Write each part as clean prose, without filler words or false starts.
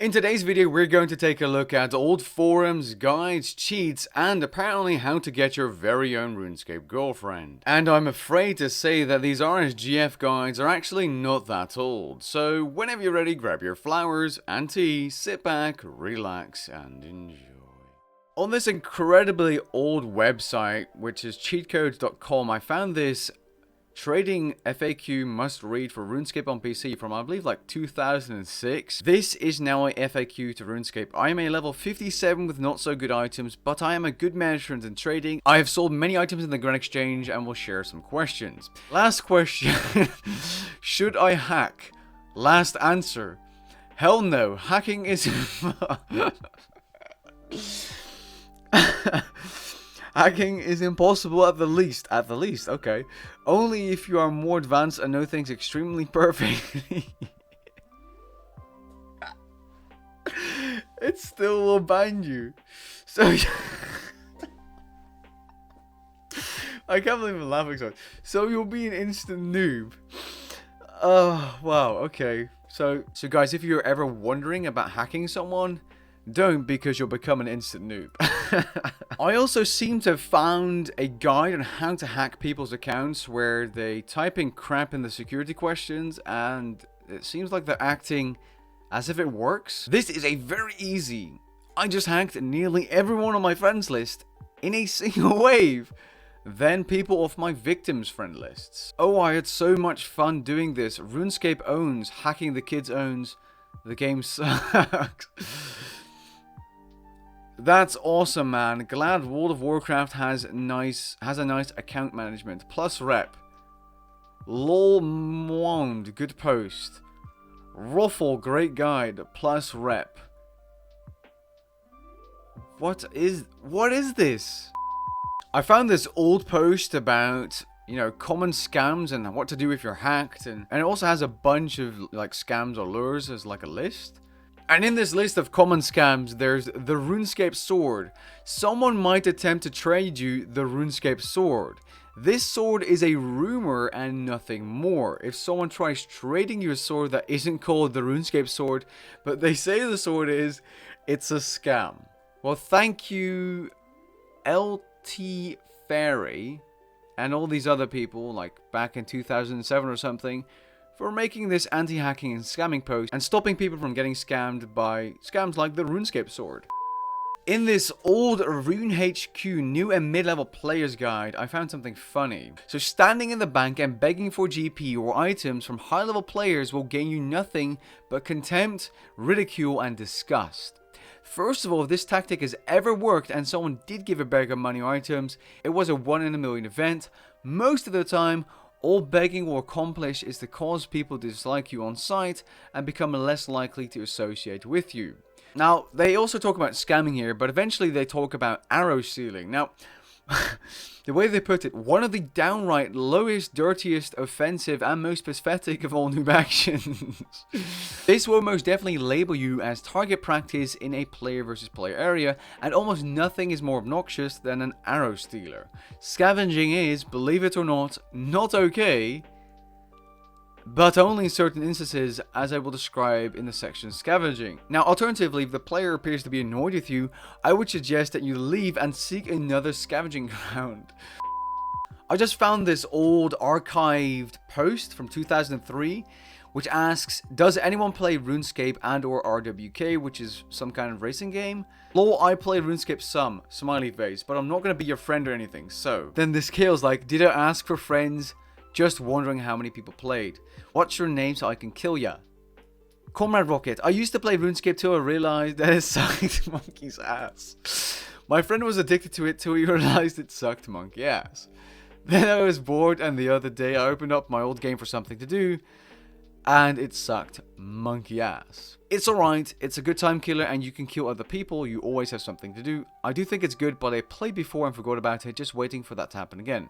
In today's video, we're going to take a look at old forums, guides, cheats, and apparently how to get your very own RuneScape girlfriend. And I'm afraid to say that these RSGF guides are actually not that old, so whenever you're ready, grab your flowers and tea, sit back, relax, and enjoy. On this incredibly old website, which is cheatcodes.com, I found this trading FAQ must read for RuneScape on PC from I believe like 2006. This is now a FAQ to RuneScape. I am a level 57 with not so good items, but I am a good management in trading. I have sold many items in the Grand Exchange and will share some questions. Last question. Should I hack? Last answer. Hell no. Hacking is... Hacking is impossible at the least. At the least, okay. Only if you are more advanced and know things extremely perfectly. It still will bind you. So... I can't believe I'm laughing so much. So you'll be an instant noob. Oh, wow, okay. So guys, if you're ever wondering about hacking someone, don't, because you'll become an instant noob. I also seem to have found a guide on how to hack people's accounts where they type in crap in the security questions and it seems like they're acting as if it works. This is a very easy. I just hacked nearly everyone on my friends list in a single wave. Then people off my victims friend lists. Oh, I had so much fun doing this. RuneScape owns, hacking the kids owns. The game sucks. That's awesome, man. Glad World of Warcraft has a nice account management. Plus rep. Lol Mwond, good post. Ruffle, great guide. Plus rep. What is this? I found this old post about, you know, common scams and what to do if you're hacked, and it also has a bunch of like scams or lures as like a list. And in this list of common scams, there's the RuneScape sword. Someone might attempt to trade you the RuneScape sword. This sword is a rumor and nothing more. If someone tries trading you a sword that isn't called the RuneScape sword, but they say the sword is, it's a scam. Well, thank you, LT Fairy, and all these other people, like back in 2007 or something, for making this anti-hacking and scamming post and stopping people from getting scammed by scams like the RuneScape sword. In this old RuneHQ new and mid-level players guide, I found something funny. So standing in the bank and begging for GP or items from high-level players will gain you nothing but contempt, ridicule, and disgust. First of all, if this tactic has ever worked and someone did give a beggar money or items, it was a 1 in a million event. Most of the time, all begging will accomplish is to cause people to dislike you on sight and become less likely to associate with you. Now, they also talk about scamming here, but eventually they talk about arrow stealing. Now, the way they put it, one of the downright lowest, dirtiest, offensive, and most pathetic of all noob actions. This will most definitely label you as target practice in a player versus player area, and almost nothing is more obnoxious than an arrow stealer. Scavenging is, believe it or not okay, but only in certain instances, as I will describe in the section scavenging. Now, alternatively, if the player appears to be annoyed with you, I would suggest that you leave and seek another scavenging ground. I just found this old archived post from 2003, which asks, does anyone play RuneScape and or RWK, which is some kind of racing game? Lol, I play RuneScape some, smiley face, but I'm not going to be your friend or anything, so. Then this Kale's like, did I ask for friends? Just wondering how many people played. What's your name so I can kill ya? Comrade Rocket. I used to play RuneScape till I realized that it sucked monkey's ass. My friend was addicted to it till he realized it sucked monkey ass. Then I was bored and the other day I opened up my old game for something to do and it sucked monkey ass. It's alright, it's a good time killer and you can kill other people, you always have something to do. I do think it's good, but I played before and forgot about it, just waiting for that to happen again.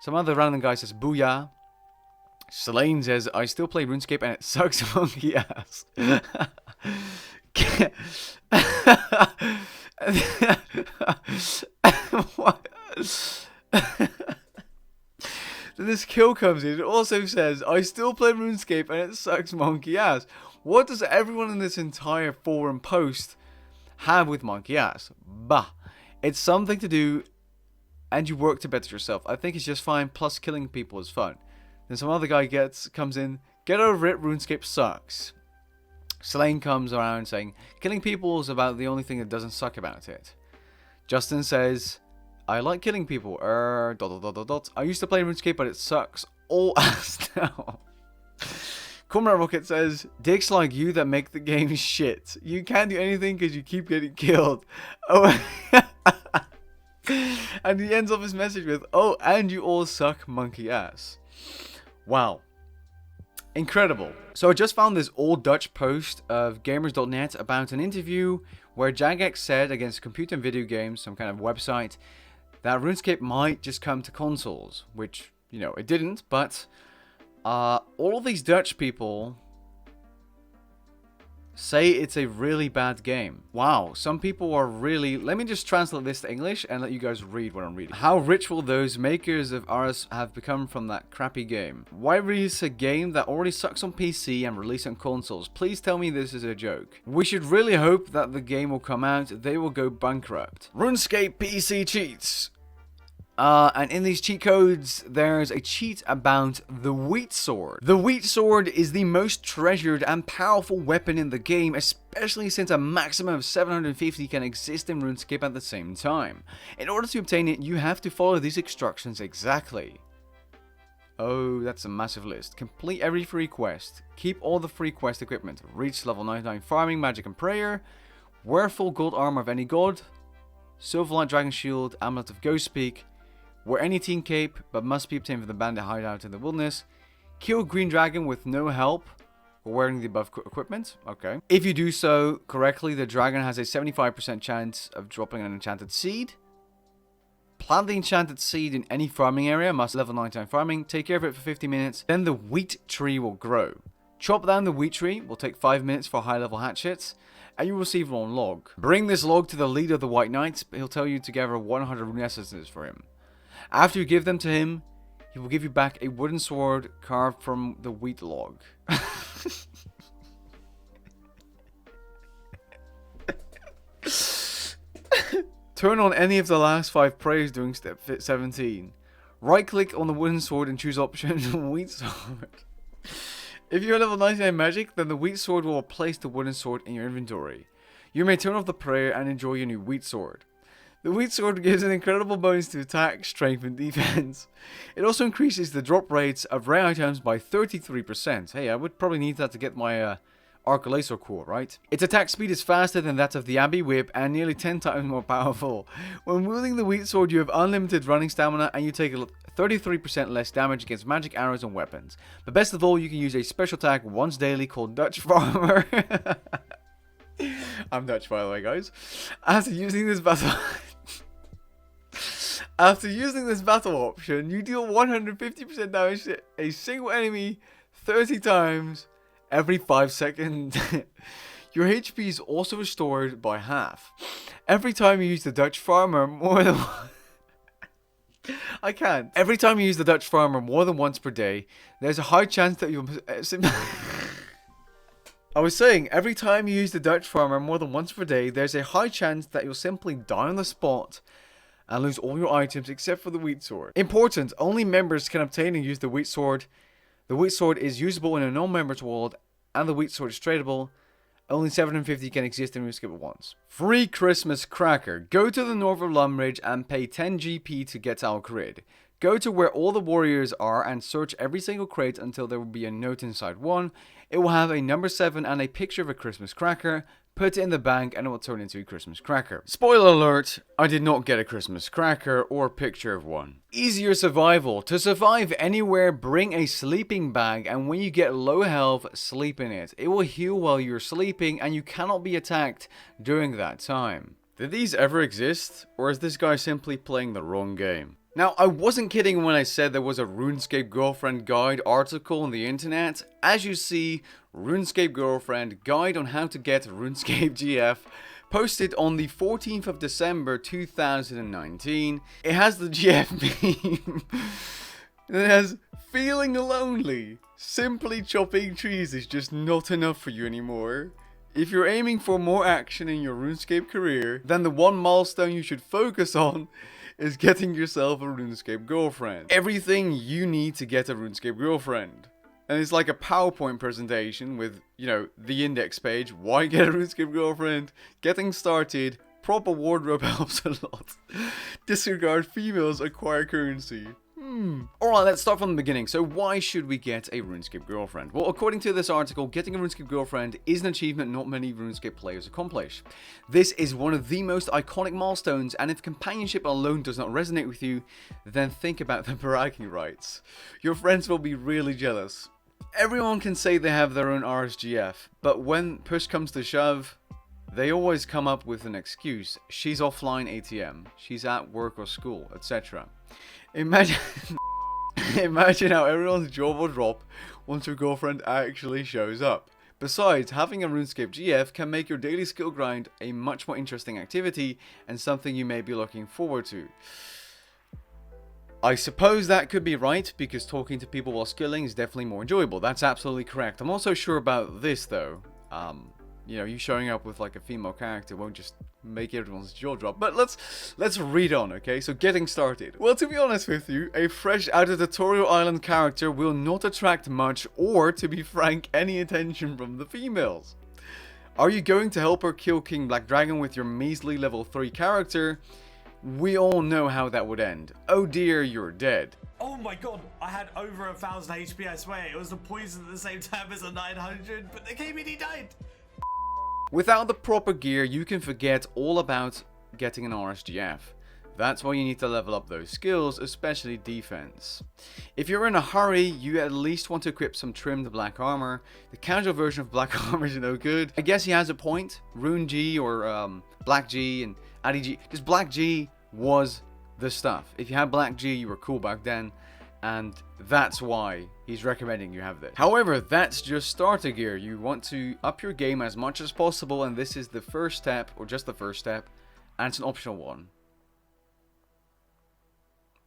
Some other random guy says, booyah. Selene says, I still play RuneScape and it sucks monkey ass. What? Then this kill comes in. It also says, I still play RuneScape and it sucks monkey ass. What does everyone in this entire forum post have with monkey ass? Bah. It's something to do and you work to better yourself. I think it's just fine, plus killing people is fun. Then some other guy comes in, get over it, RuneScape sucks. Slane comes around saying, killing people is about the only thing that doesn't suck about it. Justin says, I like killing people. I used to play RuneScape, but it sucks all ass now. Comrade Rocket says, dicks like you that make the game shit. You can't do anything because you keep getting killed. Oh, and he ends off his message with, oh, and you all suck monkey ass. Wow. Incredible. So I just found this old Dutch post of gamers.net about an interview where Jagex said against Computer and Video Games, some kind of website, that RuneScape might just come to consoles, which, you know, it didn't, but all of these Dutch people say it's a really bad game. Wow, some people are really... Let me just translate this to English and let you guys read what I'm reading. How rich will those makers of ours have become from that crappy game? Why release a game that already sucks on PC and release on consoles? Please tell me this is a joke. We should really hope that the game will come out, they will go bankrupt. RuneScape PC cheats. And in these cheat codes, there's a cheat about the Wheat Sword. The Wheat Sword is the most treasured and powerful weapon in the game, especially since a maximum of 750 can exist in RuneScape at the same time. In order to obtain it, you have to follow these instructions exactly. Oh, that's a massive list. Complete every free quest. Keep all the free quest equipment. Reach level 99 farming, magic and prayer. Wear full gold armor of any god. Silverlight Dragon Shield, Amulet of Ghostspeak. Wear any team cape, but must be obtained from the bandit hideout in the wilderness. Kill Green Dragon with no help for wearing the above equipment. Okay. If you do so correctly, the dragon has a 75% chance of dropping an enchanted seed. Plant the enchanted seed in any farming area, must level 99 farming. Take care of it for 50 minutes. Then the wheat tree will grow. Chop down the wheat tree, will take 5 minutes for high level hatchets. And you will receive one log. Bring this log to the leader of the White Knights. He'll tell you to gather 100 rune essences for him. After you give them to him, he will give you back a wooden sword carved from the wheat log. Turn on any of the last 5 prayers during step 17. Right click on the wooden sword and choose option wheat sword. If you are level 99 magic, then the wheat sword will replace the wooden sword in your inventory. You may turn off the prayer and enjoy your new wheat sword. The wheat sword gives an incredible bonus to attack, strength and defense. It also increases the drop rates of rare items by 33%. Hey, I would probably need that to get my Arcalaser core, right? Its attack speed is faster than that of the Abbey Whip and nearly 10 times more powerful. When wielding the wheat sword, you have unlimited running stamina and you take 33% less damage against magic arrows and weapons. But best of all, you can use a special attack once daily called Dutch Farmer. I'm Dutch, by the way, guys. After using this battle option, you deal 150% damage to a single enemy 30 times every 5 seconds. Your HP is also restored by half. Every time you use the Dutch Farmer more than I can't. Every time you use the Dutch Farmer more than once per day, there's a high chance that you'll I was saying, every time you use the Dutch Farmer more than once per day, there's a high chance that you'll simply die on the spot and lose all your items except for the Wheat Sword. Important, only members can obtain and use the Wheat Sword. The Wheat Sword is usable in a non-member's world, and the Wheat Sword is tradable. Only 750 can exist in RuneScape at once. Free Christmas Cracker. Go to the north of Lumbridge and pay 10 GP to get our grid. Go to where all the warriors are and search every single crate until there will be a note inside one. It will have a number 7 and a picture of a Christmas cracker. Put it in the bank and it will turn into a Christmas cracker. Spoiler alert, I did not get a Christmas cracker or a picture of one. Easier survival. To survive anywhere, bring a sleeping bag and when you get low health, sleep in it. It will heal while you're sleeping and you cannot be attacked during that time. Did these ever exist? Or is this guy simply playing the wrong game? Now, I wasn't kidding when I said there was a Runescape Girlfriend guide article on the internet. As you see, Runescape Girlfriend guide on how to get RuneScape GF posted on the 14th of December 2019. It has the GF meme. It has feeling lonely. Simply chopping trees is just not enough for you anymore. If you're aiming for more action in your RuneScape career, then the one milestone you should focus on is getting yourself a RuneScape girlfriend. Everything you need to get a RuneScape girlfriend. And it's like a PowerPoint presentation with, you know, the index page, why get a RuneScape girlfriend, getting started, proper wardrobe helps a lot, disregard females, acquire currency. Alright, let's start from the beginning. So why should we get a RuneScape girlfriend? Well, according to this article, getting a RuneScape girlfriend is an achievement not many RuneScape players accomplish. This is one of the most iconic milestones, and if companionship alone does not resonate with you, then think about the bragging rights. Your friends will be really jealous. Everyone can say they have their own RSGF, but when push comes to shove, they always come up with an excuse. She's offline ATM, she's at work or school, etc. Imagine how everyone's jaw will drop once your girlfriend actually shows up. Besides, having a RuneScape GF can make your daily skill grind a much more interesting activity and something you may be looking forward to. I suppose that could be right, because talking to people while skilling is definitely more enjoyable. That's absolutely correct. I'm also sure about this though. You know, you showing up with like a female character won't just make everyone's jaw drop. But let's read on, okay? So getting started. Well, to be honest with you, a fresh out of tutorial island character will not attract much, or to be frank, any attention from the females. Are you going to help her kill King Black Dragon with your measly level 3 character? We all know how that would end. Oh dear, you're dead. Oh my god, I had over 1000 HP, I swear. It was the poison at the same time as a 900, but the KBD died. Without the proper gear, you can forget all about getting an RSGF. That's why you need to level up those skills, especially defense. If you're in a hurry, you at least want to equip some trimmed black armor. The casual version of black armor is no good. I guess he has a point. Rune G or Black G and Addy G. Just Black G was the stuff. If you had Black G, you were cool back then. And that's why he's recommending you have this. However, that's just starter gear. You want to up your game as much as possible, and this is the first step, or just the first step, and it's an optional one.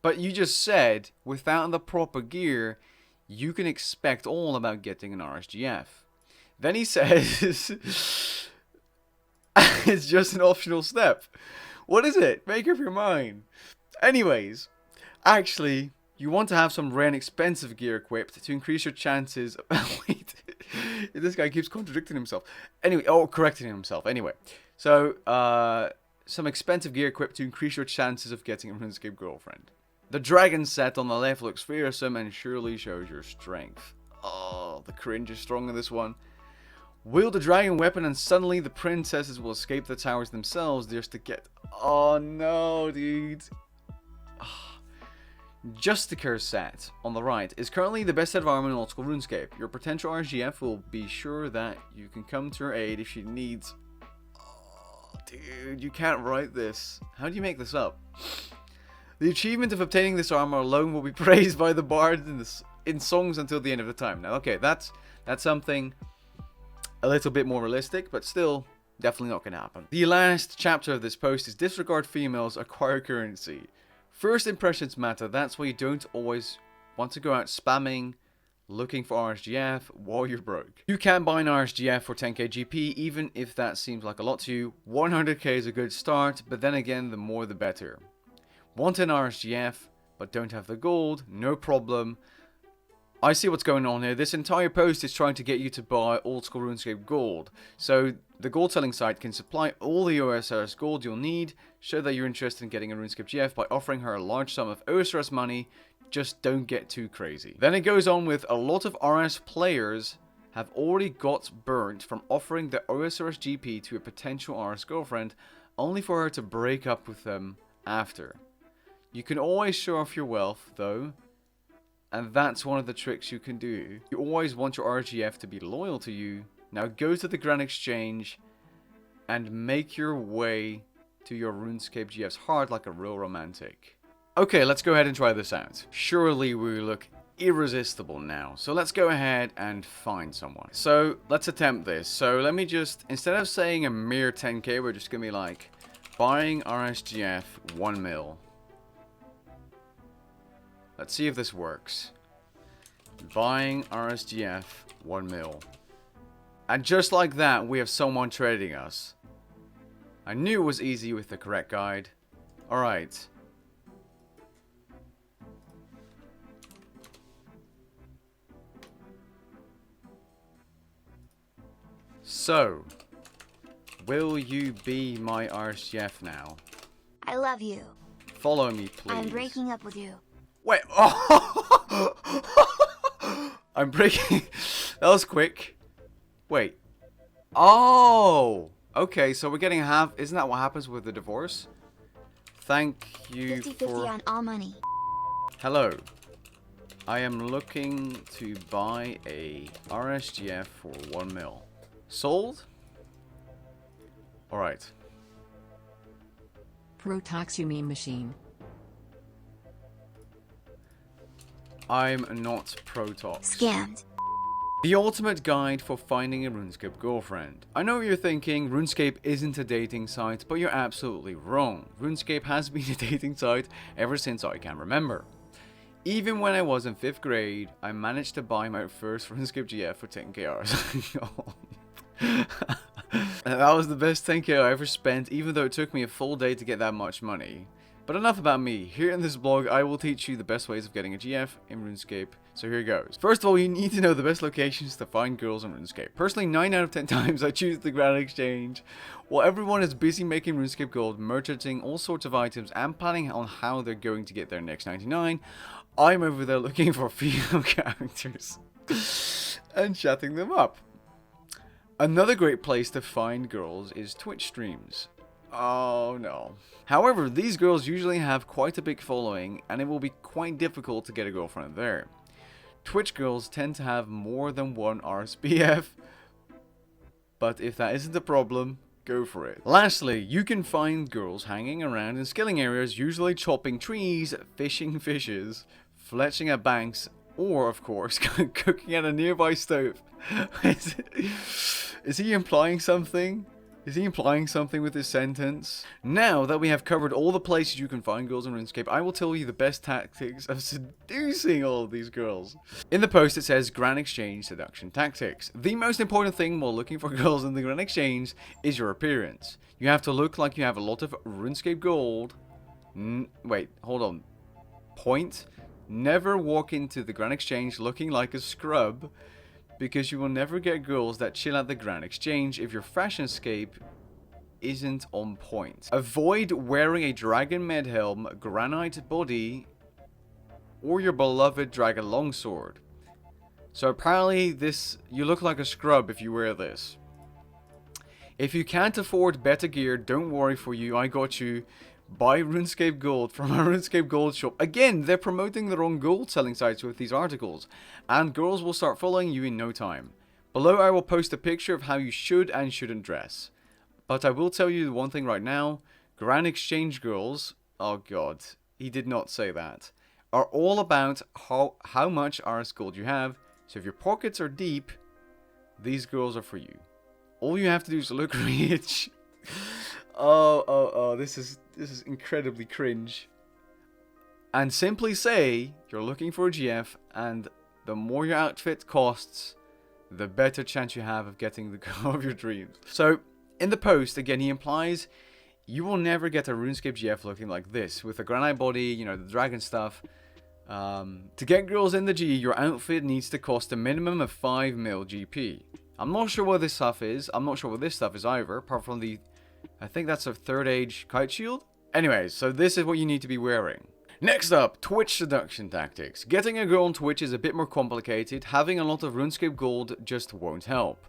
But you just said, without the proper gear, you can expect all about getting an RSGF. Then he says, it's just an optional step. What is it? Make up your mind. Anyways, actually, you want to have some rare and expensive gear equipped to increase your chances. Wait, this guy keeps contradicting himself. Anyway, correcting himself. Anyway, so some expensive gear equipped to increase your chances of getting a RuneScape girlfriend. The dragon set on the left looks fearsome and surely shows your strength. Oh, the cringe is strong in this one. Wield the dragon weapon and suddenly the princesses will escape the towers themselves just to get... Oh no, dude. Justicar set on the right is currently the best set of armor in old school RuneScape. Your potential RGF will be sure that you can come to her aid if she needs... Oh, dude, you can't write this. How do you make this up? The achievement of obtaining this armor alone will be praised by the bards in songs until the end of the time. Now, okay, that's something a little bit more realistic, but still definitely not going to happen. The last chapter of this post is disregard females, acquire currency. First impressions matter. That's why you don't always want to go out spamming, looking for RSGF while you're broke. You can buy an RSGF for 10k GP, even if that seems like a lot to you. 100k is a good start, but then again, the more the better. Want an RSGF, but don't have the gold? No problem. I see what's going on here. This entire post is trying to get you to buy old school RuneScape gold. So the gold selling site can supply all the OSRS gold you'll need. Show that you're interested in getting a RuneScape GF by offering her a large sum of OSRS money. Just don't get too crazy. Then it goes on with a lot of RS players have already got burnt from offering the OSRS GP to a potential RS girlfriend, only for her to break up with them after. You can always show off your wealth though, and that's one of the tricks you can do. You always want your RGF to be loyal to you. Now go to the Grand Exchange and make your way to your RuneScape GF's heart like a real romantic. Okay, let's go ahead and try this out. Surely we look irresistible now. So let's go ahead and find someone. So let's attempt this. So let me just, instead of saying a mere 10k, we're just going to be like, buying RSGF 1 mil. Let's see if this works. Buying RSGF 1 mil. And just like that, we have someone trading us. I knew it was easy with the correct guide. Alright. So, will you be my RSGF now? I love you. Follow me, please. I'm breaking up with you. Wait. Oh. I'm breaking. That was quick. Wait. Oh. Okay, so we're getting half. Isn't that what happens with the divorce? Thank you 50-50 on all money. Hello. I am looking to buy a RSGF for 1 mil. Sold? Alright. Protoxumine machine. I'm not Protox. Scammed. The ultimate guide for finding a Runescape girlfriend. I know you're thinking Runescape isn't a dating site, but you're absolutely wrong. Runescape has been a dating site ever since I can remember. Even when I was in 5th grade, I managed to buy my first Runescape GF for 10k hours. That was the best 10k I ever spent, even though it took me a full day to get that much money. But enough about me. Here in this blog, I will teach you the best ways of getting a GF in RuneScape. So here goes. First of all, you need to know the best locations to find girls in RuneScape. Personally, 9 out of 10 times I choose the Grand Exchange. While everyone is busy making RuneScape gold, merchanting all sorts of items, and planning on how they're going to get their next 99, I'm over there looking for female characters and chatting them up. Another great place to find girls is Twitch streams. Oh no. However, these girls usually have quite a big following, and it will be quite difficult to get a girlfriend there. Twitch girls tend to have more than one RSBF, but if that isn't a problem, go for it. Lastly, you can find girls hanging around in skilling areas, usually chopping trees, fishing fishes, fletching at banks, or of course, cooking at a nearby stove. Is he implying something? Is he implying something with this sentence? Now that we have covered all the places you can find girls in RuneScape, I will tell you the best tactics of seducing all of these girls. In the post it says Grand Exchange Seduction Tactics. The most important thing while looking for girls in the Grand Exchange is your appearance. You have to look like you have a lot of RuneScape gold. Wait, hold on. Point. Never walk into the Grand Exchange looking like a scrub, because you will never get girls that chill at the Grand Exchange if your fashionscape isn't on point. Avoid wearing a Dragon Med Helm, Granite Body, or your beloved Dragon Longsword. So apparently you look like a scrub if you wear this. If you can't afford better gear, don't worry for you, I got you. Buy RuneScape Gold from our RuneScape Gold shop. Again, they're promoting their own gold selling sites with these articles, and girls will start following you in no time. Below I will post a picture of how you should and shouldn't dress. But I will tell you one thing right now, Grand Exchange girls, oh god, he did not say that, are all about how much RS gold you have, so if your pockets are deep, these girls are for you. All you have to do is look rich. This is incredibly cringe. And simply say you're looking for a GF, and the more your outfit costs, the better chance you have of getting the girl of your dreams. So, in the post, again, he implies you will never get a RuneScape GF looking like this, with the granite body, you know, the dragon stuff. To get girls in the G, your outfit needs to cost a minimum of 5 mil GP. I'm not sure what this stuff is. I'm not sure what this stuff is either, apart from the... I think that's a 3rd age kite shield. Anyways, so this is what you need to be wearing. Next up, Twitch seduction tactics. Getting a girl on Twitch is a bit more complicated. Having a lot of RuneScape gold just won't help.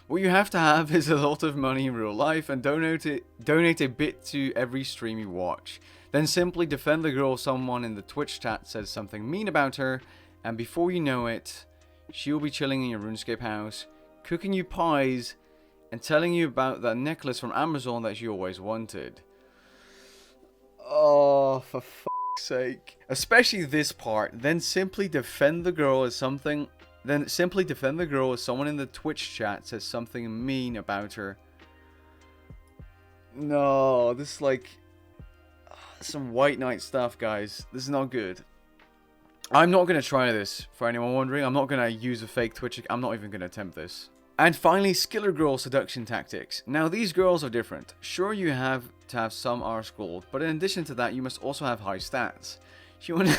What you have to have is a lot of money in real life and donate a bit to every stream you watch. Then simply defend the girl if someone in the Twitch chat says something mean about her, and before you know it, she'll be chilling in your RuneScape house, cooking you pies, and telling you about that necklace from Amazon that you always wanted. Oh, for fuck's sake. Especially this part. Then simply defend the girl as someone in the Twitch chat says something mean about her. No, this is like some White Knight stuff, guys. This is not good. I'm not going to try this, for anyone wondering. I'm not going to use a fake Twitch. I'm not even going to attempt this. And finally, Skiller Girl seduction tactics. Now, these girls are different. Sure, you have to have some Rs gold, but in addition to that, you must also have high stats. She will,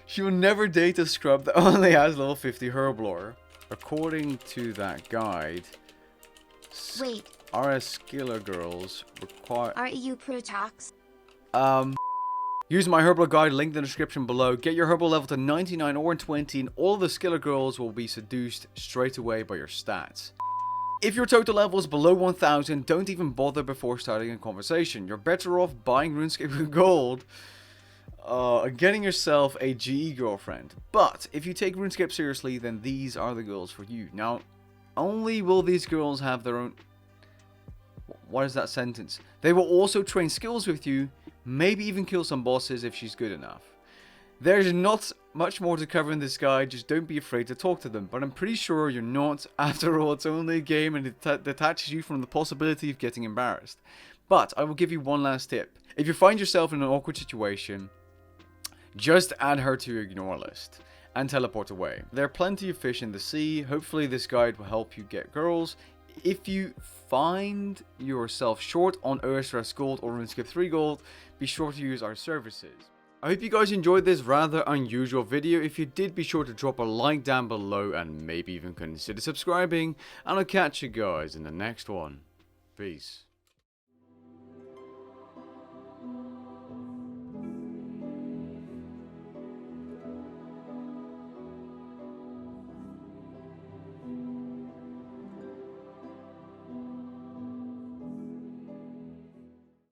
she will never date a scrub that only has level 50 Herblore. According to that guide, Wait, RS Skiller girls require... aren't you Protox? Use my Herbal guide, linked in the description below. Get your Herbal level to 99 or 20 and all the Skiller girls will be seduced straight away by your stats. If your total level is below 1000, don't even bother before starting a conversation. You're better off buying RuneScape Gold and getting yourself a GE girlfriend. But if you take RuneScape seriously, then these are the girls for you. Now, only will these girls have their own... What is that sentence? They will also train skills with you, maybe even kill some bosses if she's good enough. There's not much more to cover in this guide, just don't be afraid to talk to them, but I'm pretty sure you're not. After all, it's only a game and it detaches you from the possibility of getting embarrassed. But I will give you one last tip. If you find yourself in an awkward situation, just add her to your ignore list and teleport away. There are plenty of fish in the sea. Hopefully this guide will help you get girls. If you find yourself short on OSRS Gold or RuneScape 3 Gold, be sure to use our services. I hope you guys enjoyed this rather unusual video. If you did, be sure to drop a like down below and maybe even consider subscribing. And I'll catch you guys in the next one. Peace.